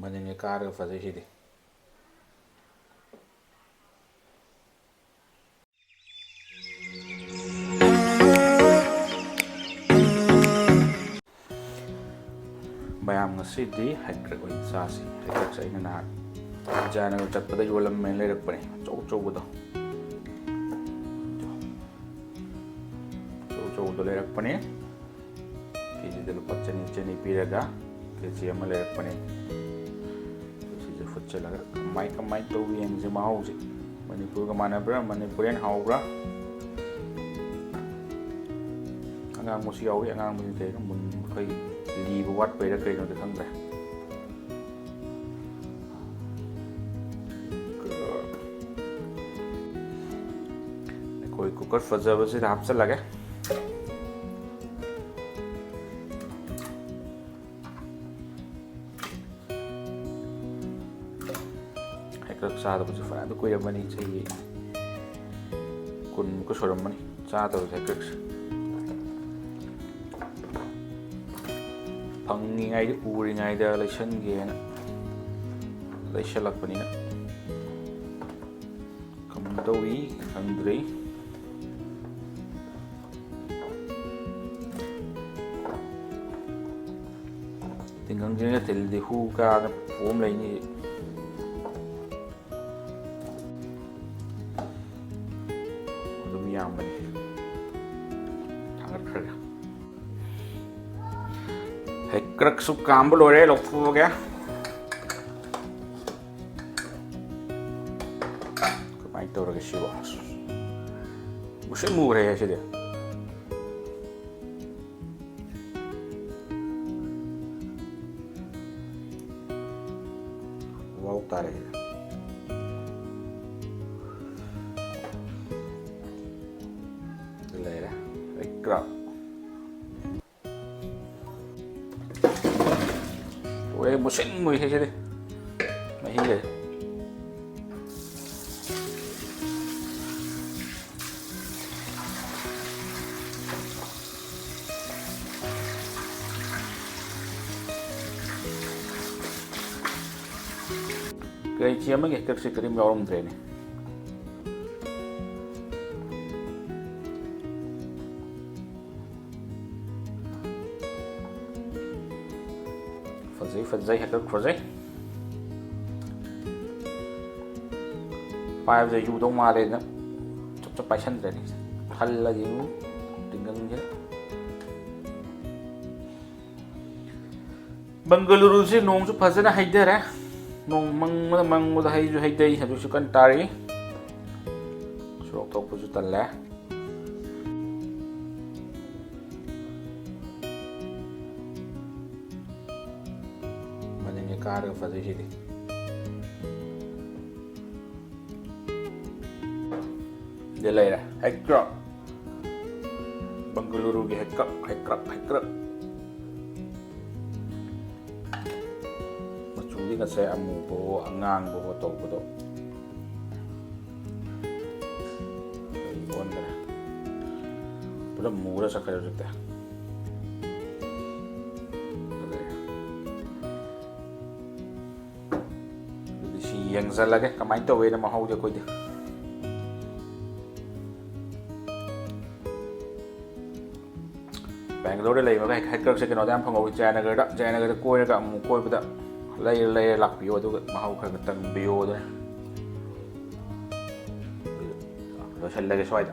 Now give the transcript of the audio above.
ꯃꯅꯤꯡꯒꯤ ꯀꯥꯔꯒ ꯐꯖꯩꯁꯤꯗꯤ ꯃꯌꯥꯝ ꯉꯁꯤꯗꯤ ꯍꯩꯀ꯭ꯔꯛ ꯑꯣꯏꯅ ꯆꯥꯁꯤ ꯍꯩꯀ꯭ꯔꯛꯁꯦ ꯑꯩꯅ ꯅꯍꯥꯟ ꯖꯌꯅꯒꯔ ꯆꯠꯄꯗ ꯌꯣꯜꯂꯝꯃꯦꯅ ꯂꯩꯔꯛꯄꯅꯦ ꯑꯆꯧꯕꯗꯣ ꯑꯆꯧꯕꯗꯣ ꯂꯩꯔꯛꯄꯅꯦ ꯀꯦꯖꯤꯗ ꯂꯨꯄꯥ ꯆꯅꯤ ꯄꯤꯔꯒ ꯀꯦꯖꯤ ꯑꯃ ꯂꯩꯔꯛꯄꯅꯦ ꯁꯤꯁꯦ ꯐꯨꯠꯆꯜꯂꯒ ꯀꯃꯥꯏ ꯇꯧꯕ ꯌꯦꯡꯁꯤ ꯃꯍꯥꯎꯁꯦ ꯃꯅꯤꯄꯨꯔꯒ ꯃꯥꯟꯅꯕ꯭ꯔꯥ ꯃꯅꯤꯄꯨꯔꯤꯌꯟ ꯍꯥꯎꯕ꯭ꯔꯥ ꯑꯉꯥꯡꯕꯁꯨ ꯌꯥꯎꯏ ꯑꯉꯥꯡꯕꯁꯤ ꯀꯩꯅꯣ ꯑꯩꯈꯣꯏ ꯂꯤꯕ ꯋꯥꯠꯄꯩꯔꯥ ꯀꯩꯅꯣꯗꯤ ꯈꯪꯗ꯭ꯔꯦ ꯑꯩꯈꯣꯏ ꯀꯨꯀꯔ ꯐꯖꯕꯁꯤꯗ ꯍꯥꯞꯆꯜꯂꯒꯦ ꯍꯩꯀ꯭ꯔꯛ ꯆꯥꯗꯕꯁꯨ ꯐꯅꯌꯥꯝ ꯀꯨꯏꯔꯝꯃꯅꯤ ꯆꯍꯤ 10 ꯁꯨꯔꯝꯃꯅꯤ ꯆꯥꯗꯕꯁꯦ ꯍꯩꯀ꯭ꯔꯛꯁꯦ ꯐꯪꯉꯤꯉꯩꯗ ꯎꯔꯤꯉꯩꯗ ꯂꯩꯁꯟꯒꯦꯅ ꯂꯩꯁꯜꯂꯛꯄꯅꯤꯅ ꯀꯃꯥꯏꯅ ꯇꯧꯏ ꯈꯪꯗ꯭ꯔꯤ ꯇꯤꯡꯒꯪꯁꯤꯅ ꯊꯤꯜꯂꯗꯤ ꯍꯨ ꯀꯥꯅ ꯄꯣꯝ ꯂꯩꯅꯤ ꯑꯗꯨꯝ ꯌꯥꯝꯕꯅꯤ ꯊꯥꯡꯒꯠꯈ꯭ꯔꯒ ꯍꯩꯀ꯭ꯔꯛꯁꯨ ꯀꯥꯝꯕ ꯂꯣꯏꯔꯦ ꯂꯧꯊꯣꯛꯑꯒꯦ ꯀꯃꯥꯏꯅ ꯇꯧꯔꯒꯦ ꯁꯤꯕꯣ ꯃꯨꯁꯤꯟ ꯃꯨꯈ꯭ꯔꯦ ꯁꯤꯗꯤ ꯋꯥꯎ ꯇꯥꯔꯦ ꯂꯩꯔꯦ ꯍꯩꯀ꯭ꯔꯛ ꯂꯣꯏꯔꯦ ꯃꯨꯁꯤꯟ ꯃꯨꯏ ꯁꯤꯗꯤ ꯃꯍꯤꯒꯁꯦ ꯀꯩꯆꯤ ꯑꯃꯒꯤ ꯍꯩꯀ꯭ꯔꯛꯁꯦ ꯀꯔꯤꯝ ꯌꯥꯎꯔꯝꯗ꯭ꯔꯦꯅꯦ ꯐꯖꯩ ꯍꯩꯀ꯭ꯔꯛ ꯐꯖꯩ ꯄꯥꯏꯕꯁꯦ ꯌꯨꯗꯧ ꯃꯥꯜꯂꯦꯅ ꯆꯞ ꯄꯥꯏꯁꯟꯗ꯭ꯔꯦꯅꯦ ꯍꯜꯂꯗꯤ ꯇꯤꯡꯒꯪꯁꯦ ꯕꯪꯒꯂꯨꯔꯨꯁꯦ ꯅꯣꯡꯁꯨ ꯐꯖꯅ ꯍꯩꯊꯔꯦ ꯅꯣꯡ ꯃꯪꯕꯗ ꯍꯩꯁꯨ ꯍꯩꯊꯩ ꯍꯧꯖꯤꯛꯁꯨ ꯀꯟꯅ ꯇꯥꯔꯤ ꯁꯣꯔꯣꯛ ꯊꯣꯛꯄꯁꯨ ꯇꯜꯂꯦ ꯃꯅꯤꯡꯒꯤ ꯀꯥꯔꯒ ꯐꯖꯩꯁꯤꯗꯤ ꯁꯤꯗ ꯂꯩꯔꯦ ꯍꯩꯀ꯭ꯔꯛ ꯕꯪꯒꯂꯨꯔꯨꯒꯤ ꯍꯩꯀ꯭ꯔꯛ ꯃꯆꯨꯗꯤ ꯉꯁꯥꯏ ꯑꯃꯨꯕꯋꯣ ꯑꯉꯥꯡꯕꯋꯣ ꯇꯧꯕꯗꯣ ꯀꯔꯤ ꯑꯣꯟꯈ꯭ꯔꯦ ꯄꯨꯂꯞ ꯃꯨꯔ ꯆꯠꯈ꯭ꯔꯦ ꯍꯧꯖꯤꯛꯇꯤ ꯑꯗꯨꯗꯤ ꯁꯤ ꯌꯦꯡꯁꯜꯂꯒꯦ ꯀꯃꯥꯏꯅ ꯇꯧꯋꯦꯅ ꯃꯍꯥꯎꯁꯦ ꯑꯩꯈꯣꯏꯗꯤ ꯕꯦꯡꯒꯂꯣꯔꯗ ꯂꯩꯕꯒ ꯍꯩꯀ꯭ꯔꯛꯁꯦ ꯀꯩꯅꯣꯗ ꯌꯥꯝ ꯐꯪꯍꯧꯋꯤ ꯖꯌꯅꯒꯔꯗ ꯀꯣꯏꯔꯒ ꯑꯃꯨꯛ ꯀꯣꯏꯕꯗ ꯂꯩꯔ ꯂꯥꯛꯄꯤꯌꯣ ꯑꯗꯨꯒ ꯃꯍꯥꯎ ꯈꯔ ꯇꯪꯕꯤꯌꯣ ꯑꯗꯨꯅ ꯂꯣꯏꯁꯜꯂꯒꯦ ꯁ꯭ꯋꯥꯏꯗ